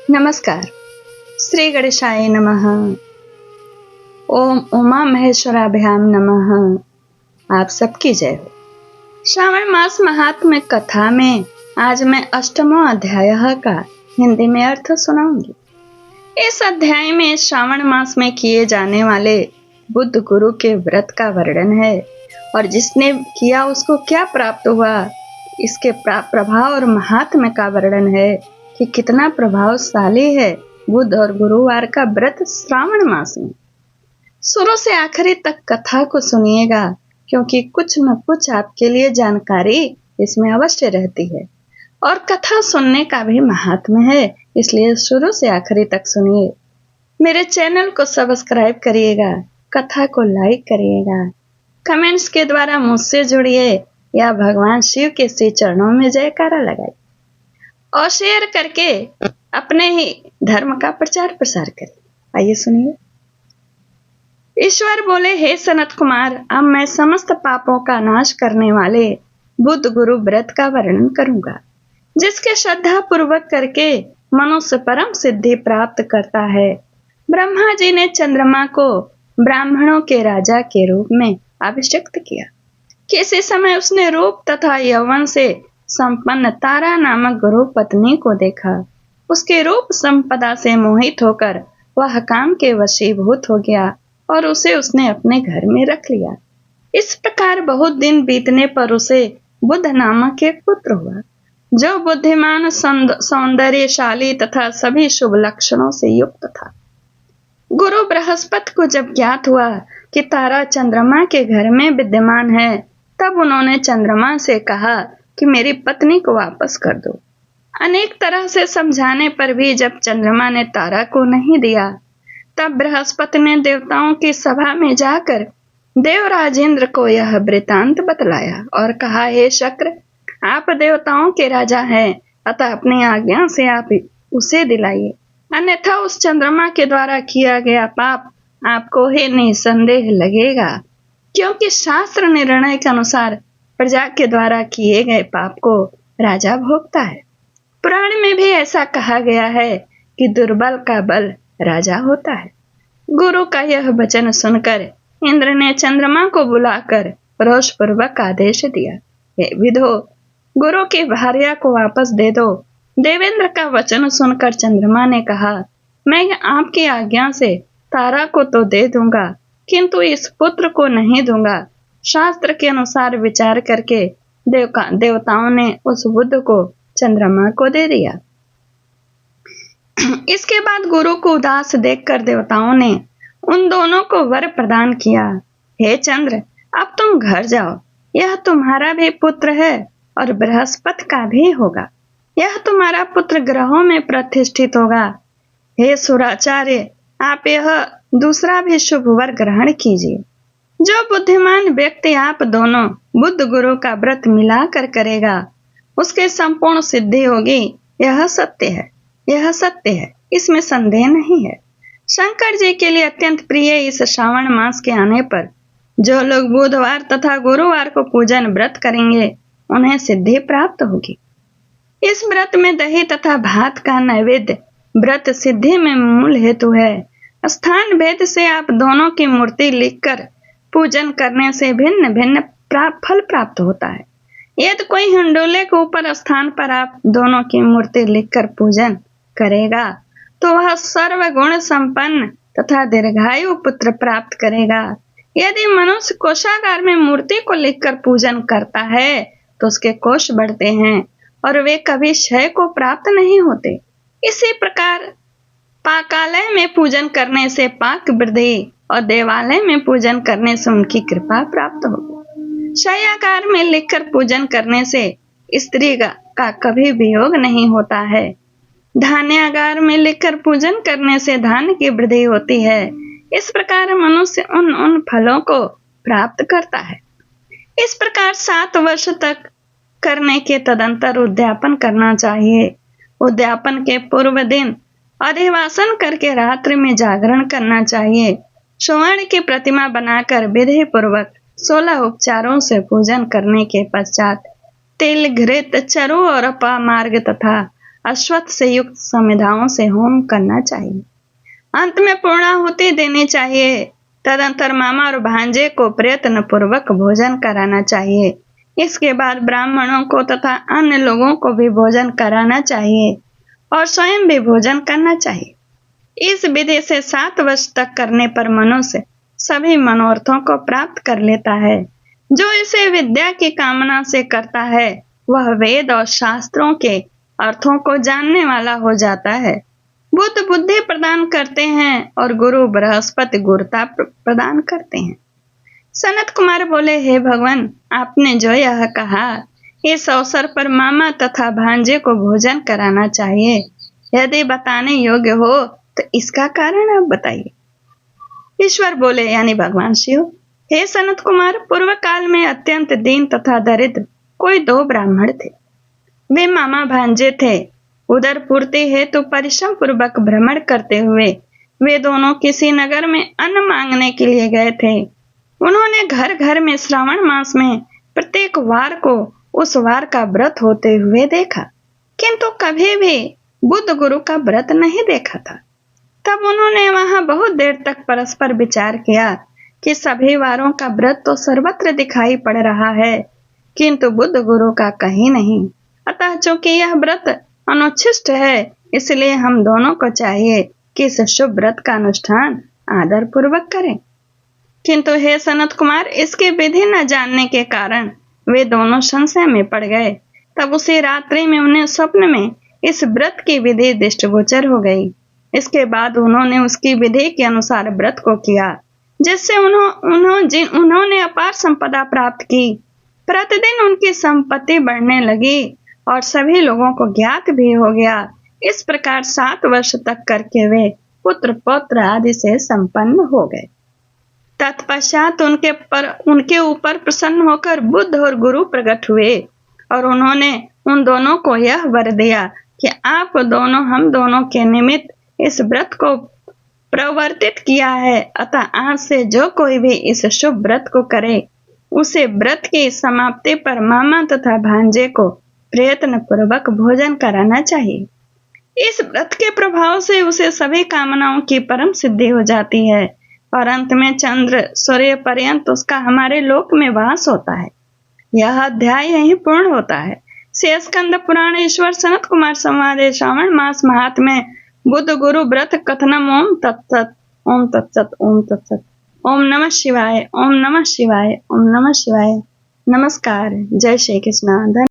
नमस्कार। श्री गणेशाय नमः। ओम उमा महेश्वराभ्याम नमः। आप सबकी जय हो। श्रावण मास महात्म्य कथा में आज मैं अष्टमों अध्याय का हिंदी में अर्थ सुनाऊंगी। इस अध्याय में श्रावण मास में किए जाने वाले बुद्ध गुरु के व्रत का वर्णन है और जिसने किया उसको क्या प्राप्त हुआ, इसके प्रभाव और महात्म्य का वर्णन है कि कितना प्रभावशाली है बुध और गुरुवार का व्रत श्रावण मास में। शुरू से आखिरी तक कथा को सुनिएगा क्योंकि कुछ न कुछ आपके लिए जानकारी इसमें अवश्य रहती है और कथा सुनने का भी महात्म्य है, इसलिए शुरू से आखिरी तक सुनिए। मेरे चैनल को सब्सक्राइब करिएगा, कथा को लाइक करिएगा, कमेंट्स के द्वारा मुझसे जुड़िए या भगवान शिव के श्री चरणों में जयकारा लगाइए और शेयर करके अपने ही धर्म का प्रचार प्रसार करें। आइए सुनिए। ईश्वर बोले, हे सनत कुमार, अब मैं समस्त पापों का नाश करने वाले बुद्ध गुरु व्रत का वर्णन करूंगा, जिसके श्रद्धा पूर्वक करके मनुष्य परम सिद्धि प्राप्त करता है। ब्रह्मा जी ने चंद्रमा को ब्राह्मणों के राजा के रूप में अभिषिक्त किया। किसी समय उसने रूप तथा यौवन से संपन्न तारा नामक गुरु पत्नी को देखा। उसके रूप संपदा से मोहित होकर वह काम के वशीभूत हो गया और उसे उसने अपने घर में रख लिया। इस प्रकार बहुत दिन बीतने पर उसे बुद्ध नामक एक पुत्र हुआ, जो बुद्धिमान, सौंदर्यशाली तथा सभी शुभ लक्षणों से युक्त था। गुरु बृहस्पति को जब ज्ञात हुआ कि तारा चंद्रमा के घर में विद्यमान है, तब उन्होंने चंद्रमा से कहा कि मेरी पत्नी को वापस कर दो। अनेक तरह से समझाने पर भी जब चंद्रमा ने तारा को नहीं दिया, तब बृहस्पति ने देवताओं की सभा में जाकर देवराज इंद्र को यह वृतांत बतलाया और कहा, हे शक्र, आप देवताओं के राजा हैं, अतः अपनी आज्ञा से आप उसे दिलाइए, अन्यथा उस चंद्रमा के द्वारा किया गया पाप आपको ही निसंदेह लगेगा, क्योंकि शास्त्र निर्णय के अनुसार प्रजा के द्वारा किए गए पाप को राजा भोगता है। पुराण में भी ऐसा कहा गया है कि दुर्बल का बल राजा होता है। गुरु का यह वचन सुनकर इंद्र ने चंद्रमा को बुलाकर रोष पूर्वक आदेश दिया, हे विधो, गुरु की भार्या को वापस दे दो। देवेंद्र का वचन सुनकर चंद्रमा ने कहा, मैं आपकी आज्ञा से तारा को तो दे दूंगा, किंतु इस पुत्र को नहीं दूंगा। शास्त्र के अनुसार विचार करके देवताओं ने उस बुद्ध को चंद्रमा को दे दिया। इसके बाद गुरु को उदास देखकर देवताओं ने उन दोनों को वर प्रदान किया, हे चंद्र, अब तुम घर जाओ, यह तुम्हारा भी पुत्र है और बृहस्पति का भी होगा। यह तुम्हारा पुत्र ग्रहों में प्रतिष्ठित होगा। हे सुराचार्य, आप यह दूसरा भी शुभ वर ग्रहण कीजिए। जो बुद्धिमान व्यक्ति आप दोनों बुद्ध गुरु का व्रत मिलाकर करेगा, उसके संपूर्ण सिद्धि होगी। यह सत्य है, यह सत्य है, इसमें संदेह नहीं है। शंकर जी के लिए अत्यंत प्रिय इस श्रावण मास के आने पर जो लोग बुधवार तथा गुरुवार को पूजन व्रत करेंगे, उन्हें सिद्धि प्राप्त होगी। इस व्रत में दही तथा भात का नैवेद्य व्रत सिद्धि में मूल हेतु है। स्थान भेद से आप दोनों की मूर्ति लिखकर पूजन करने से भिन्न भिन्न फल प्राप्त होता है। यदि कोई हिंडोले के ऊपर स्थान पर आप दोनों की मूर्ति लिखकर पूजन करेगा, तो वह सर्वगुण संपन्न तथा दीर्घायु पुत्र प्राप्त करेगा। यदि मनुष्य कोषागार में मूर्ति को लिखकर पूजन करता है, तो उसके कोष बढ़ते हैं और वे कभी क्षय को प्राप्त नहीं होते। इसी प्रकार पाकालय में पूजन करने से पाक वृद्धि और देवालय में पूजन करने से उनकी कृपा प्राप्त होगी। शय्यागार में लिखकर पूजन करने से स्त्री का कभी वियोग नहीं होता है। धान्यागार में लिखकर पूजन करने से धान्य की वृद्धि होती है। इस प्रकार मनुष्य उन फलों को प्राप्त करता है। इस प्रकार 7 वर्ष तक करने के तदंतर उद्यापन करना चाहिए। उद्यापन के पूर्व दिन अधिवासन करके रात्रि में जागरण करना चाहिए। स्वर्ण की प्रतिमा बनाकर विधि पूर्वक 16 उपचारों से पूजन करने के पश्चात तिल, घृत, चरु और अपामार्ग तथा अश्वत्थ से युक्त समिधाओं से होम करना चाहिए। अंत में पूर्णाहुति देनी चाहिए। तदंतर मामा और भांजे को प्रयत्न पूर्वक भोजन कराना चाहिए। इसके बाद ब्राह्मणों को तथा अन्य लोगों को भी भोजन कराना चाहिए और स्वयं भी भोजन करना चाहिए। इस विधि से 7 वर्ष तक करने पर मनुष्य सभी मनोरथों को प्राप्त कर लेता है। जो इसे विद्या की कामना से करता है वह वेद और शास्त्रों के अर्थों को जानने वाला हो जाता है। बुद्ध बुद्धि प्रदान करते हैं और गुरु बृहस्पति गुरुता प्रदान करते हैं। सनत कुमार बोले, हे भगवान, आपने जो यह कहा, इस अवसर पर मामा तथा भांजे को भोजन कराना चाहिए, यदि बताने योग्य हो तो इसका कारण आप बताइए। ईश्वर बोले, यानी भगवान शिव, हे सनत कुमार, पूर्व काल में अत्यंत दीन तथा दरिद्र कोई 2 ब्राह्मण थे। वे मामा भांजे थे। उदर पूर्ति हेतु परिश्रम पूर्वक भ्रमण करते हुए वे दोनों किसी नगर में अन्न मांगने के लिए गए थे। उन्होंने घर घर में श्रावण मास में प्रत्येक वार को उस वार का व्रत होते हुए देखा, किंतु कभी भी बुद्ध गुरु का व्रत नहीं देखा था। तब उन्होंने वहां बहुत देर तक परस्पर विचार किया कि सभी वारों का व्रत तो सर्वत्र दिखाई पड़ रहा है, किंतु बुद्ध गुरु का कहीं नहीं। अतः चूंकि यह व्रत अनुच्छिष्ट है, इसलिए हम दोनों को चाहिए कि इस शुभ व्रत का अनुष्ठान आदर पूर्वक करें। किंतु हे सनत कुमार, इसकी विधि न जानने के कारण वे दोनों संशय में पड़ गए। तब उसी रात्रि में उन्हें स्वप्न में इस व्रत की विधि दृष्टिगोचर हो गई। इसके बाद उन्होंने उसकी विधि के अनुसार व्रत को किया, जिससे उन्होंने अपार संपदा प्राप्त की। प्रतिदिन उनकी संपत्ति बढ़ने लगी और सभी लोगों को ज्ञात भी हो गया। इस प्रकार 7 वर्ष तक करके वे पुत्र पौत्र आदि से संपन्न हो गए। तत्पश्चात उनके ऊपर प्रसन्न होकर बुद्ध और गुरु प्रकट हुए और उन्होंने उन दोनों को यह वर दिया कि आप दोनों हम दोनों के निमित्त इस व्रत को प्रवर्तित किया है। अतः आज से जो कोई भी इस शुभ व्रत को करे, उसे व्रत की समाप्ति पर मामा तथा भांजे को प्रयत्न पूर्वक भोजन कराना चाहिए। इस व्रत के प्रभाव से उसे सभी कामनाओं की परम सिद्धि हो जाती है और अंत में चंद्र सूर्य पर्यंत उसका हमारे लोक में वास होता है। यह अध्याय यहीं पूर्ण होता है। शेषकंद पुराण ईश्वर सनत कुमार संवादे श्रावण मास महात्म्य बुद्ध गुरु व्रत कथनम। ओम तत्सत, ओम तत्सत, ओम तत्सत। ओम नमः शिवाय, ओम नमः शिवाय, ओम नमः शिवाय। नमस्कार। जय श्री कृष्ण।